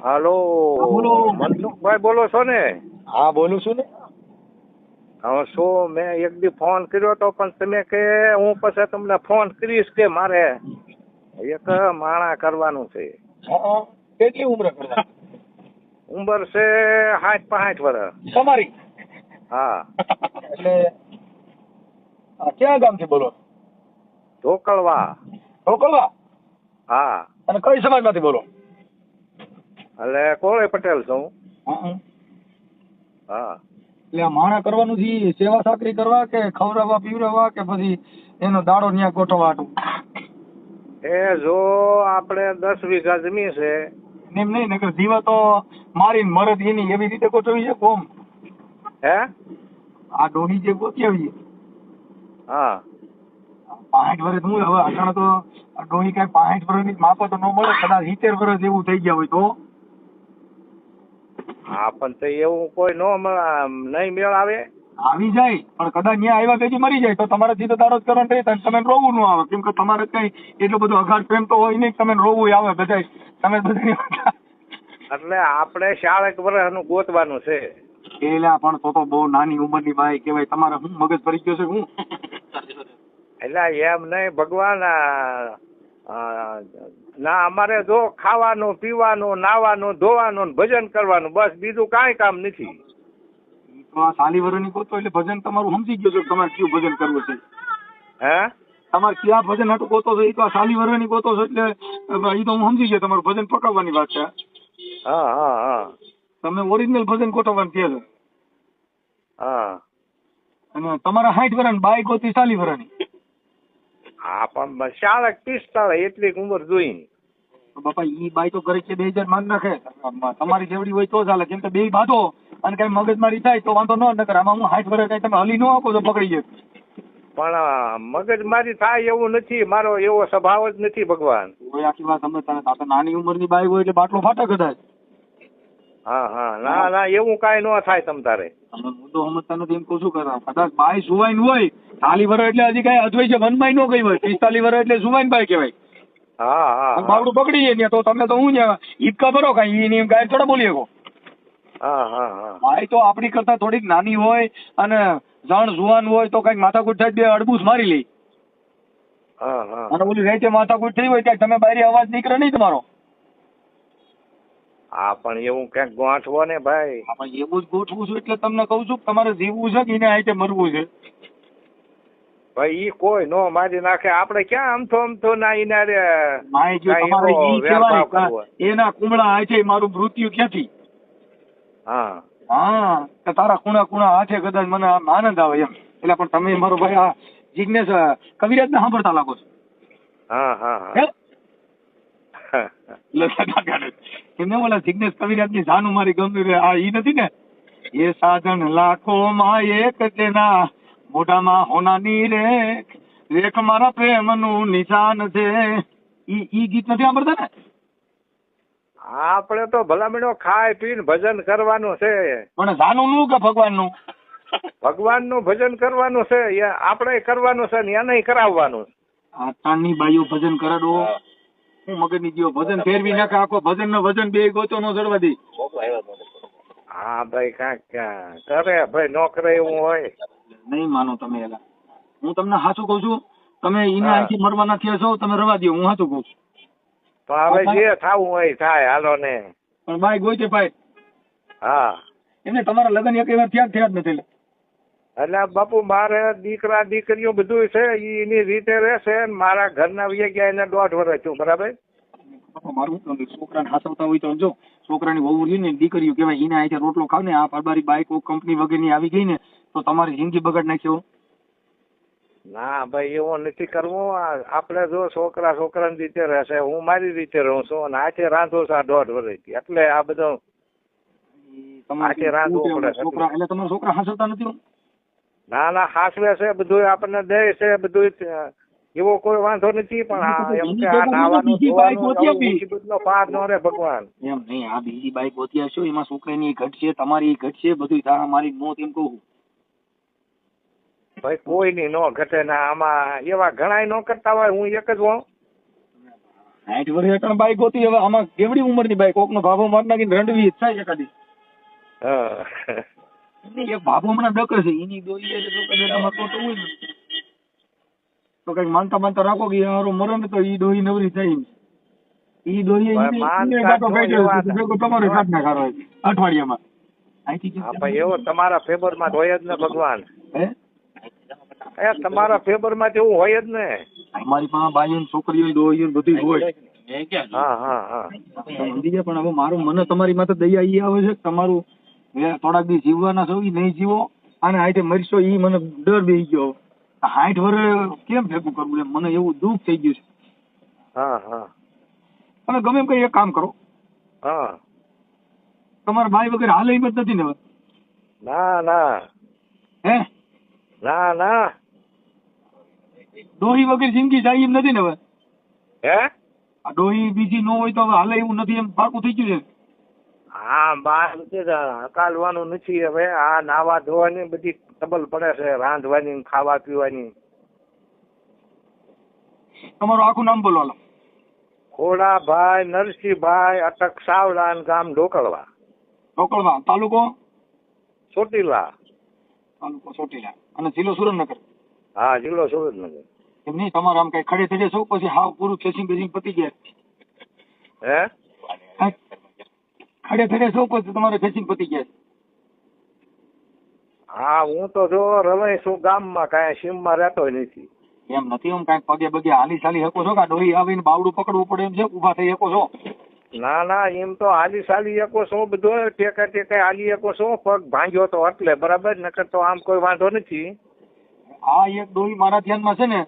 હાલો, હા, બોલો. મનસુખભાઈ બોલો છો ને? હા, બોલું છું ને. હવે શું મેં એક દી ફોન કર્યો તો પણ તમે કે હું પછી તમને ફોન કરીશ કે મારે એક માણા કરવાનું છે. હા, કેટલી ઉંમર કરતા ઉંમર છે 60-65 વર્ષ. તમારી? હા, એટલે ક્યાં ગામથી બોલો? ઢોકળવા. ઢોકળવા? હા, અને કઈ સમાજમાંથી બોલો? એટલે કોળે પટેલ છું. હા. હા, એટલે આ માણા કરવાનું છે, સેવા સાકરી કરવા કે ખવડાવવા પીવડાવવા કે પછી એનો દાડો ન્યા ગોઠવવા હાટુ? એ જો આપણે 10 વીઘા જમીન છે. એમ નહીં, નકર જીવા તો મારીને મરદ એની એવી રીતે ગોઠવી છે કોમ. હે? આ ડોહી જે ગોઠવી હા, 65 વર્ષ હું હવે અટાણે તો આ ડોહી કઈ 65 વર્ષની માપો તો ન મળે, કદાચ 70 વર્ષ જેવું થઈ ગયા હોય તો. હા, પણ તો એવું કોઈ નહીં મેળ આવે. આવી જાય પણ કદાચ ત્યાં આવ્યા પછી મરી જાય તો તમારાથી તો દાડો જ કરવાનો રહે, તમે રોવું ન આવે, કેમ કે તમારે કઈ એટલો બધો અઘાટ પ્રેમ તો હોય નહીં, તમે રોવું આવે બધાય તમે બધા. એટલે આપણે 40 વર્ષનું ગોતવાનું છે. એલા પણ તો બહુ નાની ઉંમરની બાઈ કહેવાય, તમારે હું મગજ ભરી ગયો છે હું? એટલે એમ નહીં ભગવાન ના અમારે જો ખાવાનું પીવાનું નાવાનું ધોવાનું ને ભજન કરવાનું બસ, બીજું કાંઈ કામ નથી. તો આ સાલી વરની ગોતો એટલે ભજન તમારું સમજી ગયો છે, તમારે કયું ભજન કરવું છે. હે? તમારે ક્યાં ભજન હાટું ગોતો છો એ તો આ સાલી વરની ગોતો છો એટલે એ તો હું સમજી ગયો, તમારું ભજન પકાવવાની વાત છે. હા હા હા તમે ઓરિજિનલ ભજન ગોઠવવાનું કહે છે. હા અને તમારા 60 વર્ષની બાઈ ગોતી સાલી વરની. હા, પણ 40-45 એટલી ઉંમર જોઈ. બાપા ઈ બાઈ તો ઘરે છે 2000 માંગ નાખે, તમારી જેવડી હોય તો ચાલે, કેમ કે બે બાંધો અને કઈ મગજમારી થાય તો વાંધો ન નકર આમાં હું 60 વર્ષ કઈ તમે હલી ન આપો તો પકડી જાય. પણ મગજમારી થાય એવું નથી, મારો એવો સ્વભાવ જ નથી ભગવાન. કોઈ આખી વાત સમજતા નથી. આ તો નાની ઉંમરની બાઈ હોય એટલે બાટલો ફાટે કદાચ. હા હા, ના ના એવું કાંઈ ન થાય તમ તારે. તમે મુદ્દો સમજતા નથી એમ કહું છું. કદાચ બાઈ સુવાઈન હોય 40 વર્ષ એટલે હજી કઈ અજવાય છે વનમાં ન ગઈ હોય, 45 વર્ષ એટલે સુવાઈન બાઈ કહેવાય. હા હા હા બાવડું પકડી જાય તો તમે તો હું ઈદકા ભરો કઈ એની ગાય થોડા બોલી શકો. હા હા હા બાઈ તો આપણી કરતા થોડીક નાની હોય અને જણ જુવાન હોય તો કઈક માથાકૂટ થાય બે અડબૂસ મારી લે. હા હા અને ઓલી રેતે માથાકૂટ થઈ હોય ત્યારે તમે બારી અવાજ નીકળે નહીં તમારો. હા, પણ એવું ક્યાંક ગોઠવો ને ભાઈ. એવું જ ગોઠવું છું એટલે તમને કહું છું તમારે જીવવું છે કે એને હાથે મરવું છે. ભાઈ ઈ કોઈ નો મારી નાખે, આપણે ક્યાં અમથો ના ઈનારે માય જો તમારે ઈ કહેવાય એના કુમળા હાથે મારું મૃત્યુ ક્યાંથી. હા હા, કે તારા કુણા હાથે કદાચ મને આમ આનંદ આવે એમ. એટલે પણ તમે મારો ભાઈ આ જિજ્ઞેશ કવિરાજ ને સાંભળતા લાગો છો. હા હા હા એમને બોલા જિજ્ઞેશ કવિરાજ ની જાનું મારી ગમે આ ઈ નથી ને, એ સાધન લાખો માં એક તેના મોઢામાં હોનાની રેખ મારા પ્રેમ નું નિશાન છે. ઈ ગીત નથી સાંભળતા ને? આપણે તો ભલામણો ખાઈ પીને ભજન કરવાનું છે. પણ જાનું નું કે ભગવાન નું? ભગવાન નું ભજન કરવાનું છે, આપણે કરવાનું છે ને એને કરાવવાનું. આતાની બાઈઓ ભજન કરે દો હું મગજની જીવો ભજન ફેરવી નાખે આખો ભજન નો વજન બે ગોતો નો ચડવા દે. હા ભાઈ, કાંઈક કરે ભાઈ, નો કરે એવું હોય નહીં માનો તમે. એલા હું તમને સાચું કઉ છું, તમે એને હા. અહીંથી મરવાના થયા છો, તમે રવા દો, હું સાચું કઉ છું. પણ હવે જે થાવું હોય થાય, હાલો ને. પણ બાઈ ગોઈતે ભાઈ હા, એમને તમારા લગ્ન એક વાર થયા જ નથી. એટલે બાપુ મારે દીકરા દીકરીઓ બધું છે, ઈ એની રીતે રહેશે. મારા ઘરના વહી ગયા એને 1.5 વર્ષ થયું, બરાબર. મારું છોકરાને હાસવતા હોય તો જો છોકરાની વહુ રહી ને દીકરીઓ કહેવાય એના હાથે રોટલો ખાવ ને, આ પરબારી બાઈક કંપની વગેરેની આવી ગઈ ને તો તમારી જિંદગી બગાડ નાખ્યો. ના ભાઈ, એવું નથી કરવું. આપણે જો છોકરાની રીતે રહેશે, હું મારી રીતે રહું છું અને હાથે રાંધું છું 1.5 વર્ષથી, એટલે આ બધું હાથે રાંધવું પડે. છોકરા એટલે તમારા છોકરા હાસવતા નથી? ના ના, હાસવે છે બધું, આપણને દે છે બધું, એવો કોઈ વાંધો નથી. પણ એમ કે આ નાવાનું ધોવાનું પાર ન રે ભગવાન. એમ નહીં, આ બીજી બાઈક ગોતી હશો એમાં છોકરાની ઘટશે, તમારી ઘટશે, બધું તારા મારી મોત એમ કહું. ભાઈ કોઈની નો ઘટે ના, આમાં એવા ઘણા નો કરતા હોય, હું એક જ હોઉં. 60 વર્ષ હેઠળ બાઈક હોતી. હવે આમાં કેવડી ઉંમરની બાઈક કોકનો ભાભો મારી નાખીને રંડવી જ થાય એકાદી. હા એની એક ભાભો હમણાં ડકે છે એની દોઈ એટલે તો કદાચ તો હોય ને તો કઈક માનતા માનતા રાખો કે હારો મરે ને તો ઈ દોઈ નવરી થાય. ઈ દોઈ તમારે સાથ ના ખારો અઠવાડિયામાં. હા ભાઈ એવો તમારા ફેવર માં હોય જ ને ભગવાન. હે એ તમારા ફેવર માં એવું હોય જ ને. અમારી પાસે બાઈઓ છોકરીઓ દોઈ બધી હોય. હા હા હા સમજી ગયા. પણ હવે મારું મને તમારી માથે દયા ઈ આવે છે તમારું થોડાક દી જીવવાના છો ઈ નહીં જીવો અને હાથે મરશો ઈ મને ડર બેસી ગયો. 60 વર્ષ કેમ ભેગું કરવું એમ મને એવું દુઃખ થઈ ગયું છે. હા હા તમે ગમે એમ કઈ એક કામ કરો. હા તમારા ભાઈ વગેરે હાલે એમ જ નથી ને હવે? ના ના હે ના ના ડોહી વગેરે જિંદગી જાય એમ નથી ને હવે? હે આ ડોહી બીજી ન હોય તો હવે હાલે એવું નથી એમ પાકું થઈ ગયું છે? હા બહાર હકાલવાનું નથી હવે. આ નાવા ધોવાની બધી ટબલ પડે છે, રાંધવાની ખાવા પીવાની. તમારું આખું નામ બોલો હાલો. ખોડાભાઈ નરસિંહભાઈ અટક સાવલાન ગામ ઢોકળવા. ઢોકળવા તાલુકો? ચોટીલા. તાલુકો ચોટીલા અને જિલ્લો સુરેન્દ્રનગર? હા જિલ્લો સુરેન્દ્રનગર. એમ નહીં તમારે આમ કઈ ખડે થઈ જશો પછી હાવ પૂરું ખેંચી બેસી પતી ગયા? હે ખડે થઈ જશો પછી તમારે ખેંચી પતી ગયા? હા હું તો જો રવાઈ છું ગામમાં, કાંઈ સીમમાં રહેતો નથી. એમ નથી એમ કાંઈક પગે બગે હાલી ચાલી શકો છો કે ડોહી આવીને બાવડું પકડવું પડે એમ છે? ઉભા થઈ શકો છો? ના ના એમ તો હાલી ચાલી શકો છો, બધો ટેકા ટેકા હાલી શકો છો. પગ ભાંગ્યો તો એટલે બરાબર, નકર તો આમ કોઈ વાંધો નથી. આ એક ડોહી મારા ધ્યાનમાં છે ને,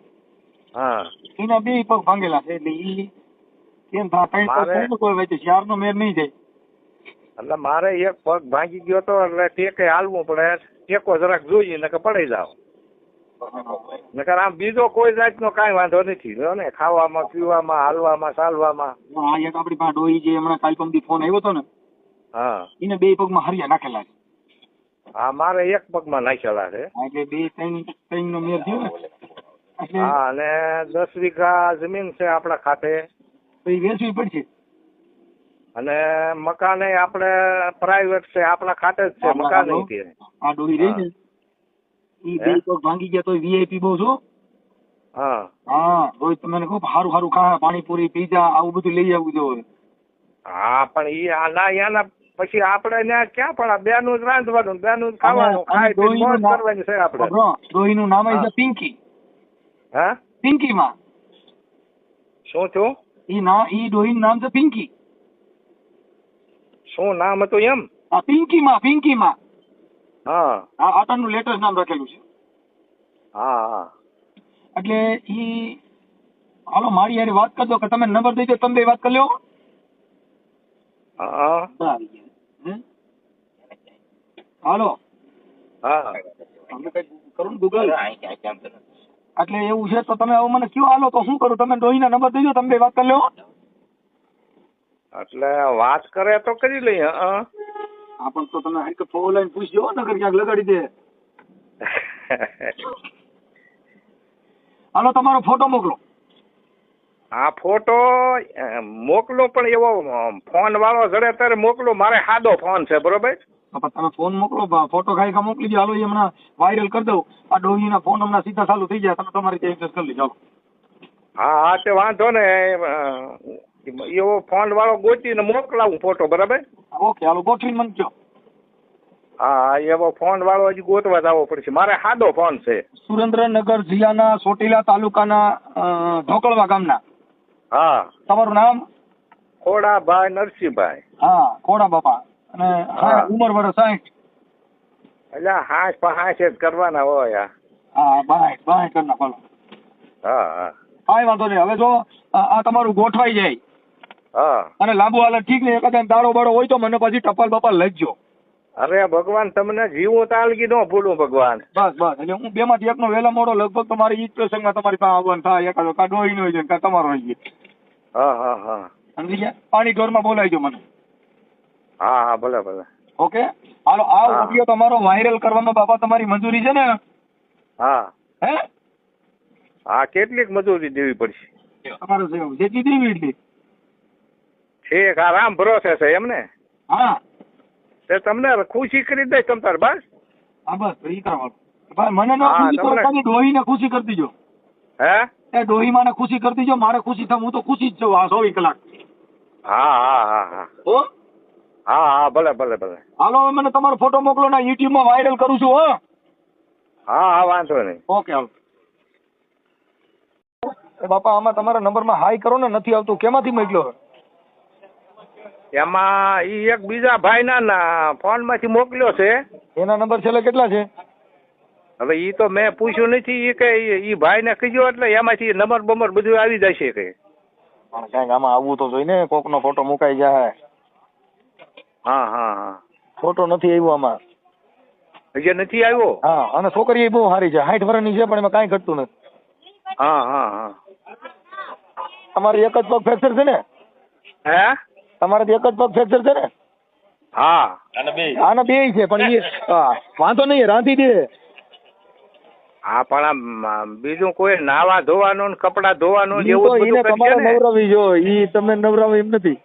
હા એના 2 પગ ભાંગેલા છે. એટલે ઈ કેમ થાય કોઈ વચ્ચે 4 નો મેર નહીં જાય. એટલે મારે એક પગ ભાંગી ગયો તો એટલે ટેકે હાલવું પડે. ટેકો જરાક જોઈએ નકર પડી જાવ. નકર આમ બીજો કોઈ જાતનો કાંઈ વાંધો નથી લ્યો ને, ખાવામાં પીવામાં હાલવામાં ચાલવામાં. આ એક આપડી પાસે ડોહી જે હમણાં કાલ પમદી ફોન આવ્યો હતો ને, હા એને 2 પગમાં હરિયા નાખેલા છે. હા મારે એક પગમાં નાખેલા છે. એટલે 2-3 નો મેર થયો ને. હા અને 10 વીઘા જમીન છે આપણા ખાતે. તો એ વેચવી પડશે. અને મકાન આપણે પ્રાઇવેટ છે, આપણા ખાતે જ છે મકાન. આ ડોહી રહી ને ઈ 2 પગ ભાંગી ગયા તો વીઆઈપી બહુ છો. હા હા રોજ તમને કહું સારું સારું ખા, પાણીપુરી પીઝા આવું બધું લઈ આવવું જોઈએ. હા પણ ઈ આના યાના પછી આપણે ત્યાં ક્યાં પણ બેનું જ રાંધવાનું, બેનું જ ખાવાનું, ખાઈ પીને મોજ કરવાની છે આપણે. ડોહીનું નામ છે પિંકી. હા પિંકી માં શું થયું? ઈ ડોહીનું નામ છે પિંકી. શું નામ હતું એમ? હા પિંકી માં. હા હા આટલું લેટેસ્ટ નામ રાખેલું છે. હા હા એટલે ઈ હાલો મારી યાર વાત કરજો કે તમે નંબર દઈ દો, તમે 2 વાત કરી લો. હા હાલો હા કરું ગૂગલ. એટલે એવું છે તો તમે હવે મને કયો હાલો તો શું કરું? તમે ડોહીના નંબર દઈ દો, તમે 2 વાત કરી લો. એટલે વાત કરે તો કરી લઈએ. હા પણ તો તમે હરકત ફોન લઈને પૂછજો નગર ક્યાંક લગાડી દે. હાલો તમારો ફોટો મોકલો. હા ફોટો મોકલો પણ એવો ફોન વાળો જડે ત્યારે મોકલો. મારે સાદો ફોન છે બરોબર. તમે ફોન મોકલો, ફોટો ખાઈ મોકલી દો. હાલો એ હમણાં વાયરલ કરી દઉં. આ ડોહીના ફોન હમણાં સીધા ચાલુ થઈ જાય. તમે તમારી રીતે એક્સેસ કરી લેજો. હા હા તે વાંધો ને, એવો ફોન વાળો ગોતીને મોકલાવું ફોટો બરાબર. ઓકે હાલો ગોઠવીને મને કહો. હા એવો ફોન વાળો હજી ગોતવા જવો પડશે. મારે સાદો ફોન છે. સુરેન્દ્રનગર જિલ્લાના ચોટીલા તાલુકાના ઢોકળવા ગામના. હા તમારું નામ? ખોડાભાઈ નરસિંહભાઈ. હા ખોડા બાપા. અને ઉંમર વર્ષ 60? એટલે 60 જ કરવાના હોય. હા 62 કરી નાખો. હા હા કાંઈ વાંધો નહીં. હવે જો આ તમારું ગોઠવાઈ જાય હા અને લાંબુ હાલે ઠીક ને, એકાદ દાડો બાડો હોય તો મને પછી ટપાલ બપાલ લખજો. અરે ભગવાન તમને જીવું તાલગી ન ભૂલું ભગવાન. બસ એટલે હું 2 માંથી એકનો વહેલા મોડો લગભગ તમારી ઈ પ્રસંગમાં તમારી પાસે આવવાનું થાય. એકાદો કા ડોહી નો હોય કા તમારો હોય. હા હા હા સમજી ગયા? પાણી ઢોરમાં બોલાવજો મને. હા હા ભલે ભલે. ઓકે હાલો આ ઓડિયો તમારો વાયરલ કરવામાં બાપા તમારી મંજૂરી છે ને? હા હે હા કેટલીક મજૂરી દેવી પડશે? તમારે જેટલી દેવી એટલી. ઠીક આ રામ ભરોસે છે એમ ને હા તે તમને ખુશી કરી દઈશ તમ તાર બસ હા બસ ઈ કરવાનું ભાઈ મને ન હા, ખુશી કરો તમને- ખાલી ડોહીને ખુશી કરી દીજો હે એ ડોહીમાને ખુશી કરી દીજો મારે ખુશી થાય હું તો ખુશી જ છું આ 24 કલાક હા હા હા હા હો હા હા ભલે ભલે ભલે હાલો હવે મને તમારો ફોટો મોકલો ને YouTube માં વાયરલ કરું છું હો હા હા વાંધો નહીં ઓકે હાલો એ બાપા આમાં તમારા નંબરમાં હાઈ કરો ને નથી આવતું કેમાંથી મોકલ્યો એમાં ઈ એક બીજા ભાઈના ફોન માંથી મોકલ્યો છે એના નંબર છેલ્લે કેટલા છે હવે ઈ તો મેં પૂછ્યું નથી ઈ કે ઈ ભાઈને કીધું એટલે એમાંથી નંબર બમર બધું આવી જશે કે પણ ક્યાંક આમાં આવવું તો જોઈ ને કોકનો ફોટો મુકાઈ જાય હા હા હા ફોટો નથી આવ્યો આમાં હજી નથી આવ્યો હા અને છોકરી બહુ સારી છે 60 વર્ષની છે પણ એમાં કાંઈ ઘટતું નથી હા હા હા તમારે એક જ પગ ફ્રેક્ચર છે ને હે તમારે એક જ પગ ફ્રેક્ચર છે ને હા આના બે છે પણ એ વાંધો નહીં રાંધી દે હા પણ આમ બીજું કોઈ નાવા ધોવાનું ને કપડા ધોવાનું ને ઈ એવું તો જ ઈને બધું તમારે કરશે ને નવરાવી જો ઈ તમે નવરાવી એમ નથી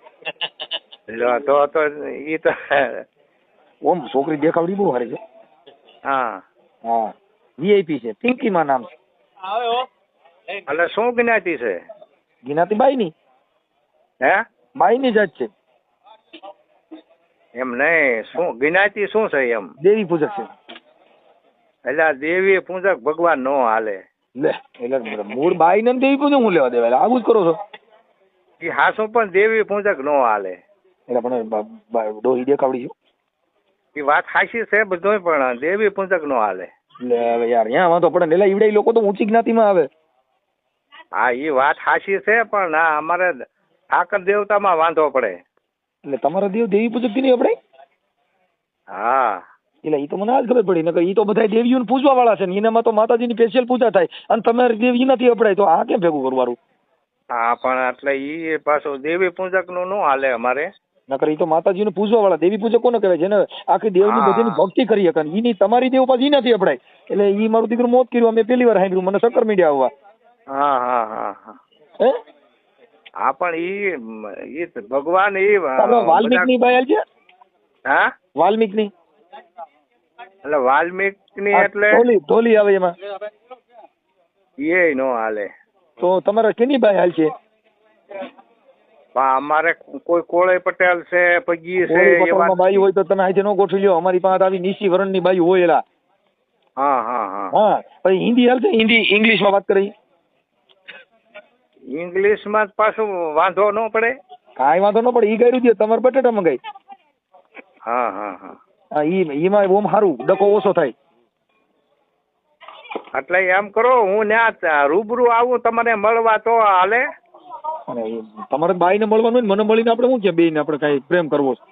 લો, તો ઈ તો ઓમ છોકરી દેખાવડી બહુ સારી છે હા હા વીઆઈપી છે પિંકી માં નામ છે એટલે શું જ્ઞાતિ છે ગિનાતી બાઈ ની હે બાઈ ની જાત છે એમ નહીં શું જ્ઞાતિ શું છે એમ દેવી પૂજક છે એટલે આ દેવી પૂજક ભગવાન નો હાલે લે એટલે મૂળ બાઈ ને દેવી પૂજક હું લેવા દેવા આવું જ કરો છો ઈ હાસુ પણ દેવી પૂજક નો હાલે એટલે પણ ડોહી દેખાવડી છે ઈ વાત સાચી છે બધું પણ દેવી પૂજક નો હાલે એટલે હવે યાર ત્યાં વાંધો પડે ને એટલે ઈવડે લોકો તો ઊંચી જ્ઞાતિમાં આવે હા ઈ વાત સાચી છે પણ ના અમારે ઠાકર દેવતામાં વાંધો પડે એટલે તમારા દેવ દેવી પૂજક થી નહીં આપણે હા એટલે ઈ તો મને આજ ખબર પડી નકર ઈ તો બધા દેવીઓને પૂજવા વાળા છે ને એનામાં તો માતાજીની સ્પેશિયલ પૂજા થાય અને તમારી દેવી નથી અપડાય તો આ કેમ ભેગું કરવાનું હા પણ એટલે ઈ પાછું દેવી પૂજક નું નો હાલે અમારે નકર ઈ તો માતાજીને પૂજવા વાળા દેવી પૂજક કોને કહેવાય જેને આખી દેવની હા. બધીની ભક્તિ કરી શકે ઈની તમારી દેવ પાછી ઈ નથી અપડાય એટલે ઈ મારું દીકરું મોત કર્યું અમે પહેલી વાર સાંભળ્યું મને ચક્કર મીડિયા આવવા હા હા હા હા હે હા પણ ઈ ભગવાન ઈ આપણે વાલ્મીક ની ભાઈ છે હા વાલ્મીક ની એટલે વાલ્મીક ની એટલે ઢોલી આવે એમાં એ નો હાલે તો તમારે કેની ભાઈ હાલ છે પણ અમારે કોઈ કોળે પટેલ છે પગી છે કોઈ એવા પટોળમાં બાઈ હોય તો તમે આજે નો ગોઠવી લ્યો અમારી પાસે આવી નીસી વરણ ની બાઈ હોય એલા હા હા હા હા પછી હિન્દી હાલ છે હિન્દી ઇંગ્લિશ માં વાત કરી ઇંગ્લિશ માં પાછું વાંધો ન પડે કાંઈ વાંધો ન પડે ઈ ગાયરું દે તમારે બટેટા મંગાઈ હા હા હા હા ઈમાં ઓમ સારું ડકો ઓછો થાય એટલે એમ કરો હું ત્યાં રૂબરૂ આવું તમને મળવા તો હાલે અને તમારે બાઈ ને મળવાનું હોય ને મને મળીને આપણે શું છે બે ને આપણે કઈ પ્રેમ કરવો છે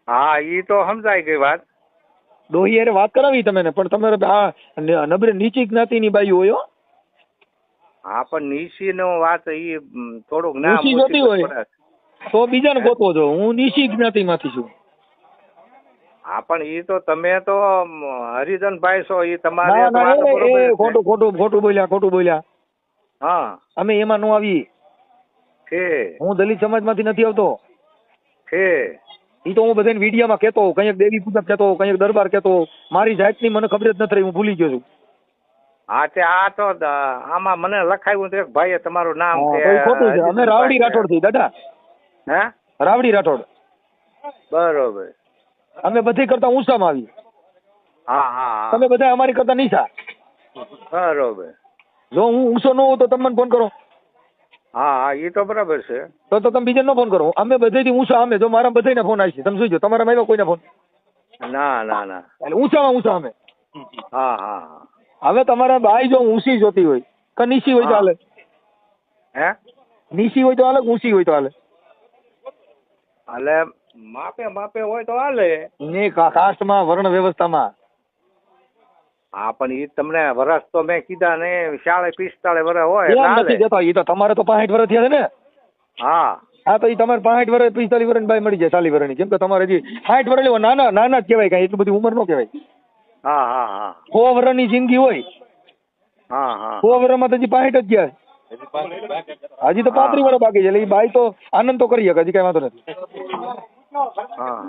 હા ઈ તો સમજાઈ ગઈ વાત ડોહી યારે વાત કરાવી તમે ને પણ તમારે આ નબળે નીચી જ્ઞાતિની બાઈ હોય હો હા પણ નીસી નો વાત ઈ થોડુંક ના નીચી જોતી હોય પડે. તો બીજાને ગોતવો છો હું નીચી જ્ઞાતિમાંથી છું હા પણ ઈ તો તમે તો હરિજનભાઈ છો ઈ તમારે ના તો ના વાત એ બરોબર છે. ખોટું બોલ્યા હા અમે એમાં નો આવી છે હું દલિત સમાજમાંથી નથી આવતો છે ઈ તો હું બધાને વિડીયોમાં કહેતો કંઈક દેવી પૂજક કહેતો કંઈક દરબાર કહેતો મારી જાતની મને ખબર જ નથી રહી હું ભૂલી ગયો છું હા તે આ તો આમાં મને લખાયું તો એક ભાઈએ તમારું નામ હા, કે તો ઈ ખોટું છે અમે રાવડી રાઠોડ થી દાદા હે રાવડી રાઠોડ બરોબર અમે બધી કરતા ઊંચામાં આવી હા હા તમે બધા અમારી કરતા નીચા હા બરોબર જો હું ઊંચો ન હોઉં તો તમે મને ફોન કરો હા હા ઈ તો બરાબર છે તો તમે બીજાને ન ફોન કરો અમે બધેથી ઊંચા અમે જો મારા બધાને ફોન આવી છે તમે જોઈજો તમારા આવ્યો કોઈને ફોન ના ના ના એટલે ઊંચામાં ઊંચા અમે હા હા હા હવે તમારા બાઈ જો ઊંચી જોતી હોય કે નીચી હોય તો હા. હાલે હે નીચી હોય તો હાલે ઊંચી હોય તો હાલે એટલે માપે માપે હોય તો હાલે ને કાસ્ટમાં વર્ણ વ્યવસ્થામાં હા પણ ઈ તમને વરસ તો મેં કીધા ને 40-45 વર્ષ હોય એટલે એમ નથી હાલે જતા એ તો તમારે તો 65 વર્ષ થયા છે ને હા હા તો એ તમારે 65 વર્ષ 45 વર્ષની બાઈ મળી જાય 40 વર્ષની કેમ કે તમારે હજી 60 વર્ષ એટલે નાના નાના જ કહેવાય કાંઈ એટલી બધી ઉંમર ન કહેવાય હા હા હા 100 વર્ષની જિંદગી હોય હા હા 100 વર્ષમાં તો હજી 65 જ ગયા હજી તો 35 વર્ષ બાકી છે એટલે એ બાઈ તો આનંદ તો કરી શકે હજી કઈ વાંધો નથી હા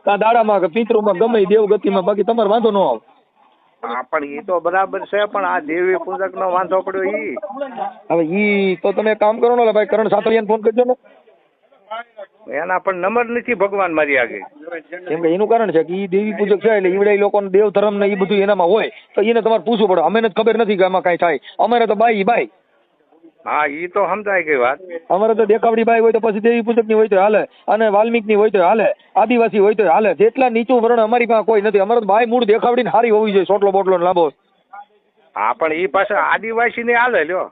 કાં દાડામાં કે પિતૃમાં ગમે ઈ દેવગતિમાં, બાકી તમારે વાંધો ન આવે. હા પણ એ તો બરાબર છે, પણ આ દેવી પૂજક નો વાંધો પડ્યો ઈ. હવે ઈ તો તમે એક કામ કરો ને ભાઈ, કરણ સાતરિયાને ફોન કરજો ને. એના પણ નંબર નથી ભગવાન મારી આગળ. કેમ કે એનું કારણ છે કે ઈ દેવી પૂજક છે એટલે ઈવડે લોકોને દેવ ધર્મ ને ઈ બધું એનામાં હોય, તો એને તમારે પૂછવું પડે. અમને જ ખબર નથી કે આમાં કાંઈ થાય. અમારે તો બાઈ બાઈ, હા ઈ તો સમજાય ગઈ વાત. અમારે તો દેખાવડી બાઈ હોય તો પછી દેવી પૂજક ની હોય તો હાલે, અને વાલ્મિક ની હોય તો હાલે, આદિવાસી હોય તો હાલે. જેટલા નીચું વર્ણ અમારી પાસે કોઈ નથી. અમારે તો બાઈ મૂળ દેખાવડી હારી હોવી જોઈએ, સોટલો બોટલો ને લાંબો. હા પણ ઈ પાસે આદિવાસી ને હાલે લ્યો.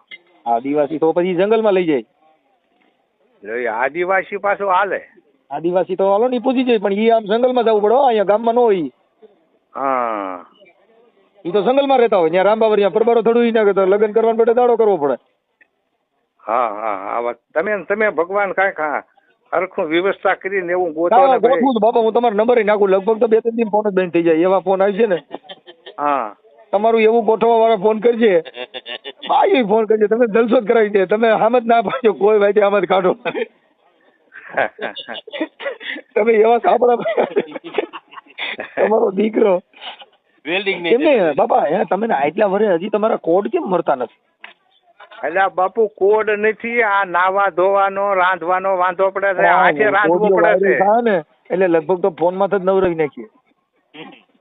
આદિવાસી તો પછી જંગલમાં લઈ જાય. લ્યો, એ આદિવાસી પાછું હાલે. આદિવાસી તો હાલો ને ઈ પૂછી જાય, પણ ઈ આમ જંગલમાં જવું પડે હો, અહીંયા ગામમાં ન હોય ઈ. હા ઈ તો જંગલમાં રહેતા હોય, ત્યાં રામબાવરિયા પરબારો થોડું ઈ ના કરતા, લગ્ન કરવા માટે દાડો કરવો પડે. હા હા હા વાત તમે ભગવાન કાંઈક હરખું વ્યવસ્થા કરીને એવું ગોતો ને ભાઈ. ગોઠવું તો બાપા હું તમારો નંબર નાખું, લગભગ તો 2-3 દિન ફોન જ બંધ થઈ જાય, એવા ફોન આવી છે ને. હા તમારું એવું ગોઠવવા વાળા ફોન કરજે, ભાઈ ફોન કરજે, તમે જલસો જ કરાવી દે. તમે આમ જ ના પાડજો, કોઈ ભાઈ આમ જ કાઢો. તમે એવા સાંભળા તમારો દીકરો એમને બાપા હે તમે આટલા વર્ષે હજી તમારા કોડ કેમ મળતા નથી? એટલે બાપુ કોડ નથી, આ નાવા ધોવાનો રાંધવાનો વાંધો પડે છે, આજે રાંધવું પડે છે ને, એટલે લગભગ તો ફોન માં જ નવરાવી નાખીએ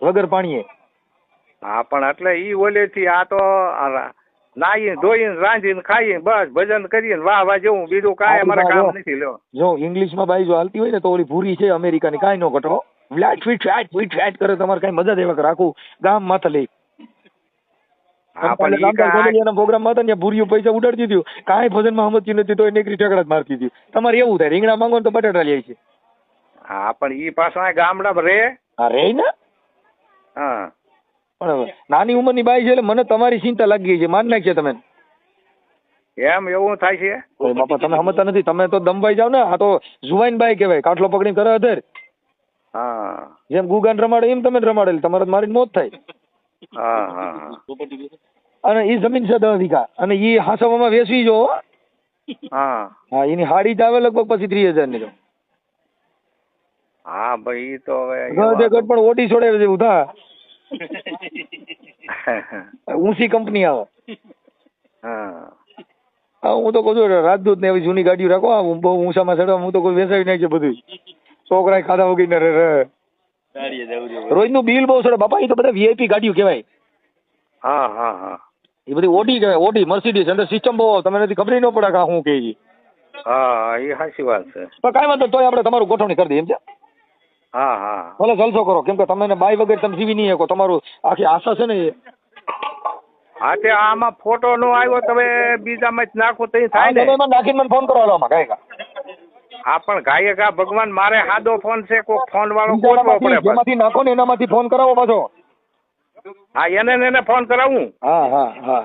વગર પાણીએ. હા પણ એટલે ઈ ઓલેથી આ તો નાઈ ધોઈને રાંધીને ખાઈએ બસ ભજન કરીએ વાહ વાહ જેવું, બીજું કાંઈ અમારે કામ નથી. લ્યો જો ઇંગ્લિશ માં બાઈ જો હાલતી હોય ને તો ઓલી ભૂરી છે અમેરિકાની, કાંઈ ન ઘટો, ફ્લેટ ફીટ કરે, તમારે કઈ મજા દેવા રાખું ગામ માથે લઈ. પ્રોગ્રામ માં હતા ને ભૂરીઓ પૈસા ઉડાડતી હતી, કાંઈ ભજન માં સમજતી નથી તો નીકળી ઠેકડા જ મારતી હતી. તમારે એવું થાય રીંગણા માંગો ને તો બટાટા લે છે. હા પણ ઈ પાછા ગામડામાં રે. હા રે ને. હા પણ નાની ઉંમરની બાઈ છે એટલે મને તમારી ચિંતા લાગી ગઈ છે, માન નાખીએ તમે. એમ એવું થાય છે બાપા તમે સમજતા નથી, તમે તો દમવાઈ જાવ ને. આ તો જુવાઈન બાઈ કહેવાય, કાટલો પકડીને કરે અધર. હા જેમ ગુગાન રમાડે એમ તમે રમાડેલ, તમારે મારીને મોત થાય. હા હા અને ઈ જમીન છે 10 વીઘા, અને ઈ હાસવામાં વેચવી જો. હા હા એની હાડી જ આવે લગભગ પછી 30,000 ની. હા ભાઈ તો હવે ગઢ પણ ઓટી છોડે જેવું થા. ઊંચી કંપની આવે. હા હું તો કહું છું રાજદૂત ને એવી જૂની ગાડીઓ રાખો, બહુ ઊંચામાં ચડવા હું તો કોઈ વેચાવી નાખે બધું. છોકરા ખાધા વગી રહે. રોજનું બિલ બહુ ચડે બાપા. એ તો બધા વીઆઈપી ગાડીઓ કહેવાય. હા હા હા એ બધી ઓડી કહેવાય, ઓડી મર્સિડીઝ. અંદર સિસ્ટમ બહુ તમને નથી ખબર ન પડે કે શું કે. હા એ સાચી વાત છે. પણ કાંઈ વાંધો તોય આપણે તમારું ગોઠવણી કરી દઈએ એમ છે. હા હા ભલે જલસો કરો, કેમ કે તમે બાઈ વગર તમે જીવી નહીં શકો. તમારું આખી આશા છે ને એ. હા તે આમાં ફોટો નો આવ્યો તમે બીજામાં જ નાખો તો થાય ને. નાખીને મને ફોન કરો આમાં કાંઈ. હા પણ ગાયક આ ભગવાન મારે સાદો ફોન છે, કોઈ ફોન વાળો ગોતવો પડે. જેમાંથી નાખો ને એનામાંથી ફોન કરાવો પાછો. હા એને ફોન કરાવું. હા હા હા.